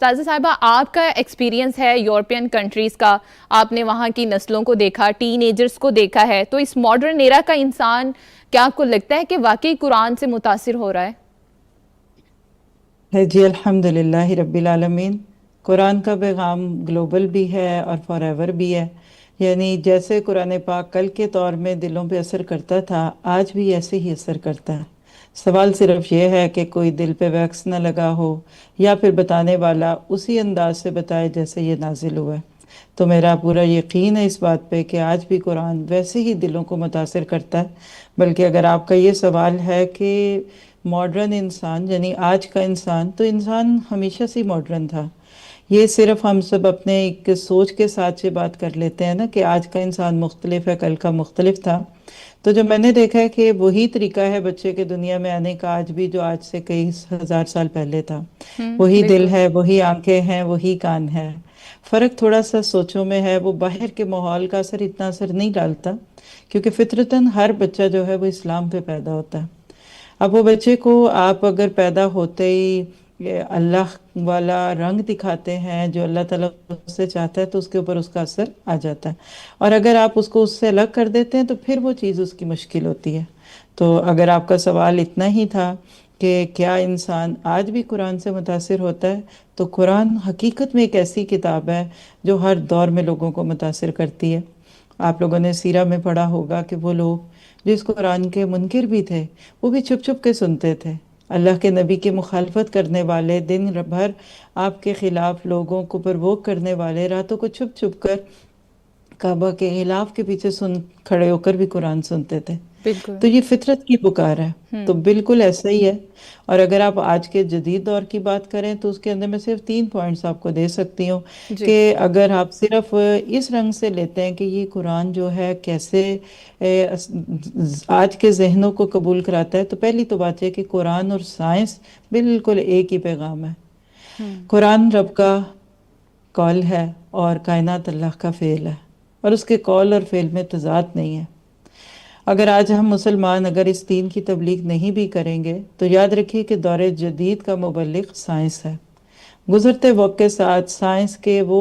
استاذہ صاحبہ آپ کا ایکسپیرینس ہے یورپین کنٹریز کا، آپ نے وہاں کی نسلوں کو دیکھا، ٹین ایجرز کو دیکھا ہے، تو اس ماڈرن ایرا کا انسان کیا آپ کو لگتا ہے کہ واقعی قرآن سے متاثر ہو رہا ہے؟ جی الحمدللہ رب العالمین۔ قرآن کا پیغام گلوبل بھی ہے اور فار ایور بھی ہے، یعنی جیسے قرآن پاک کل کے دور میں دلوں پہ اثر کرتا تھا، آج بھی ایسے ہی اثر کرتا ہے۔ سوال صرف یہ ہے کہ کوئی دل پہ ویکس نہ لگا ہو، یا پھر بتانے والا اسی انداز سے بتائے جیسے یہ نازل ہوا ہے۔ تو میرا پورا یقین ہے اس بات پہ کہ آج بھی قرآن ویسے ہی دلوں کو متاثر کرتا ہے۔ بلکہ اگر آپ کا یہ سوال ہے کہ ماڈرن انسان یعنی آج کا انسان، تو انسان ہمیشہ سے ماڈرن تھا۔ یہ صرف ہم سب اپنے ایک سوچ کے ساتھ سے بات کر لیتے ہیں نا کہ آج کا انسان مختلف ہے، کل کا مختلف تھا۔ تو جو میں نے دیکھا ہے کہ وہی طریقہ ہے بچے کے دنیا میں آنے کا آج بھی جو آج سے کئی ہزار سال پہلے تھا۔ وہی دل بالکل ہے، وہی آنکھیں ہیں، وہی کان ہے۔ فرق تھوڑا سا سوچوں میں ہے، وہ باہر کے ماحول کا اتنا اثر نہیں ڈالتا، کیونکہ فطرتاً ہر بچہ جو ہے وہ اسلام پہ پیدا ہوتا ہے۔ اب وہ بچے کو آپ اگر پیدا ہوتے ہی یہ اللہ والا رنگ دکھاتے ہیں جو اللہ تعالیٰ اس سے چاہتا ہے، تو اس کے اوپر اس کا اثر آ جاتا ہے، اور اگر آپ اس کو اس سے الگ کر دیتے ہیں تو پھر وہ چیز اس کی مشکل ہوتی ہے۔ تو اگر آپ کا سوال اتنا ہی تھا کہ کیا انسان آج بھی قرآن سے متاثر ہوتا ہے، تو قرآن حقیقت میں ایک ایسی کتاب ہے جو ہر دور میں لوگوں کو متاثر کرتی ہے۔ آپ لوگوں نے سیرہ میں پڑھا ہوگا کہ وہ لوگ جس قرآن کے منکر بھی تھے، وہ بھی چھپ چھپ کے سنتے تھے۔ اللہ کے نبی کی مخالفت کرنے والے، دن بھر آپ کے خلاف لوگوں کو پرووک کرنے والے، راتوں کو چھپ چھپ کر کعبہ کے غلاف کے پیچھے کھڑے ہو کر بھی قرآن سنتے تھے۔ بالکل تو یہ فطرت کی پکار ہے، تو بالکل ایسا ہی ہے۔ اور اگر آپ آج کے جدید دور کی بات کریں تو اس کے اندر میں صرف 3 پوائنٹس آپ کو دے سکتی ہوں جی کہ اگر آپ صرف اس رنگ سے لیتے ہیں کہ یہ قرآن جو ہے کیسے آج کے ذہنوں کو قبول کراتا ہے، تو پہلی تو بات یہ کہ قرآن اور سائنس بالکل ایک ہی پیغام ہے۔ قرآن رب کا قول ہے اور کائنات اللہ کا فعل ہے، اور اس کے قول اور فعل میں تضاد نہیں ہے۔ اگر آج ہم مسلمان اگر اس دین کی تبلیغ نہیں بھی کریں گے تو یاد رکھیے کہ دور جدید کا مبلغ سائنس ہے۔ گزرتے وقت کے ساتھ سائنس کے وہ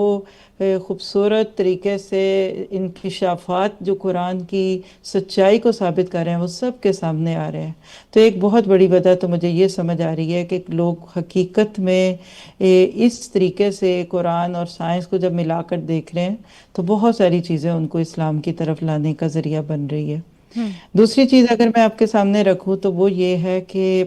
خوبصورت طریقے سے انکشافات جو قرآن کی سچائی کو ثابت کر رہے ہیں، وہ سب کے سامنے آ رہے ہیں۔ تو ایک بہت بڑی وجہ تو مجھے یہ سمجھ آ رہی ہے کہ لوگ حقیقت میں اس طریقے سے قرآن اور سائنس کو جب ملا کر دیکھ رہے ہیں تو بہت ساری چیزیں ان کو اسلام کی طرف لانے کا ذریعہ بن رہی ہے۔ دوسری چیز اگر میں آپ کے سامنے رکھوں تو وہ یہ ہے کہ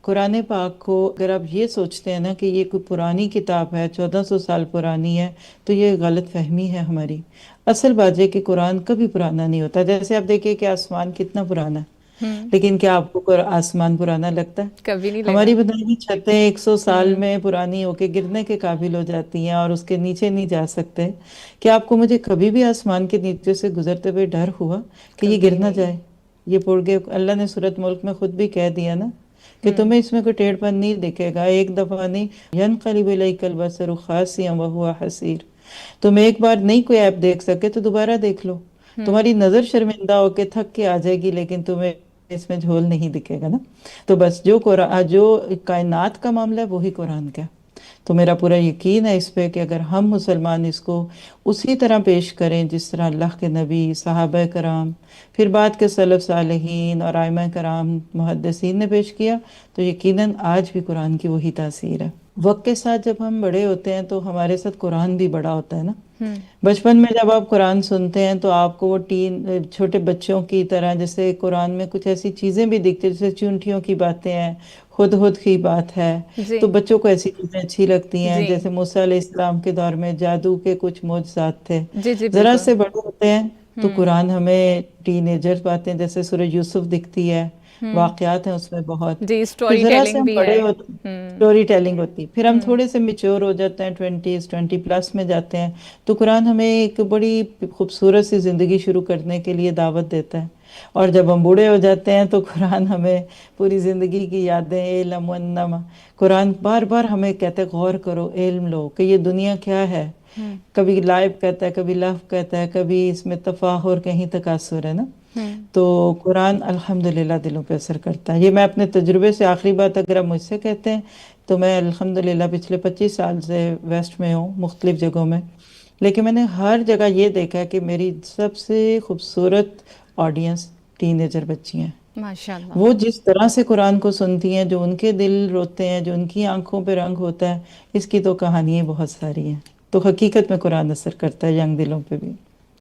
قرآن پاک کو اگر آپ یہ سوچتے ہیں نا کہ یہ کوئی پرانی کتاب ہے، 1400 سال پرانی ہے، تو یہ غلط فہمی ہے ہماری۔ اصل بات یہ کہ قرآن کبھی پرانا نہیں ہوتا۔ جیسے آپ دیکھیں کہ آسمان کتنا پرانا ہے، لیکن کیا آپ کو آسمان پرانا لگتا ہے؟ کبھی نہیں لگا۔ ہماری بنائی چھتیں 100 سال میں پرانی ہو کے گرنے کے قابل ہو جاتی ہیں اور اس کے نیچے نہیں جا سکتے۔ کیا آپ کو مجھے کبھی بھی آسمان کے نیچے سے گزرتے ہوئے ڈر ہوا کہ یہ گر کبھی نہ نہیں۔ جائے؟ یہ پڑھ کے اللہ نے سورۃ ملک میں خود بھی کہہ دیا نا کہ تمہیں اس میں کوئی ٹیڑھ پن نہیں دکھے گا، ایک دفعہ نہیں، ينقلب إليك البصر خاسئا وهو حسير۔ تم ایک بار نہیں کوئی ایپ دیکھ سکے تو دوبارہ دیکھ لو، تمہاری نظر شرمندہ ہو کے تھک کے آ جائے گی، لیکن تمہیں اس میں جھول نہیں دکھے گا نا۔ تو بس جو کائنات کا معاملہ ہے وہی قرآن کا ہے۔ تو میرا پورا یقین ہے اس پہ کہ اگر ہم مسلمان اس کو اسی طرح پیش کریں جس طرح اللہ کے نبی، صحابہ کرام، پھر بعد کے سلف صالحین اور ائمہ کرام محدثین نے پیش کیا، تو یقیناً آج بھی قرآن کی وہی تاثیر ہے۔ وقت کے ساتھ جب ہم بڑے ہوتے ہیں تو ہمارے ساتھ قرآن بھی بڑا ہوتا ہے نا۔ بچپن میں جب آپ قرآن سنتے ہیں تو آپ کو وہ چھوٹے بچوں کی طرح جیسے قرآن میں کچھ ایسی چیزیں بھی دکھتی ہیں، جیسے چونٹیوں کی باتیں ہیں، ہدہد کی بات ہے، جی تو بچوں کو ایسی چیزیں اچھی لگتی ہیں۔ جی جیسے موسیٰ علیہ السلام کے دور میں جادو کے کچھ معجزات تھے۔ جی جی ذرا بالکل۔ سے بڑے ہوتے ہیں تو قرآن ہمیں ٹین ایجر باتیں جیسے سورہ یوسف دکھتی ہے، واقعات ہیں اس میں بہت۔ جی پھر اسٹوری ذرا سے ٹیلنگ ہم بھی ہے۔ بڑے ہوتے ہیں، اسٹوری ٹیلنگ ہوتی ہے، پھر ہم تھوڑے سے میچور ہو جاتے ہیں، 20 میں جاتے ہیں، تو قرآن ہمیں ایک بڑی خوبصورت سی زندگی شروع کرنے کے لیے دعوت دیتا ہے۔ اور جب ہم بوڑھے ہو جاتے ہیں تو قرآن ہمیں پوری زندگی کی یادیں، علم ونما، قرآن بار بار ہمیں کہتا ہے غور کرو، علم لو کہ یہ دنیا کیا ہے۔ کبھی لائب کہتا ہے، کبھی لف کہتا ہے، کبھی اس میں تفاخر، کہیں تکاثر ہے نا۔ تو قرآن الحمدللہ دلوں پہ اثر کرتا ہے۔ یہ میں اپنے تجربے سے، آخری بات اگر آپ مجھ سے کہتے ہیں تو میں الحمدللہ پچھلے 25 سال سے ویسٹ میں ہوں، مختلف جگہوں میں، لیکن میں نے ہر جگہ یہ دیکھا ہے کہ میری سب سے خوبصورت آڈینس ٹین ایجر بچی ہیں۔ ماشاء اللہ۔ وہ جس طرح سے قرآن کو سنتی ہیں، جو ان کے دل روتے ہیں، جو ان کی آنکھوں پہ رنگ ہوتا ہے، اس کی تو کہانیاں بہت ساری ہیں۔ تو حقیقت میں قرآن اثر کرتا ہے ینگ دلوں پہ بھی۔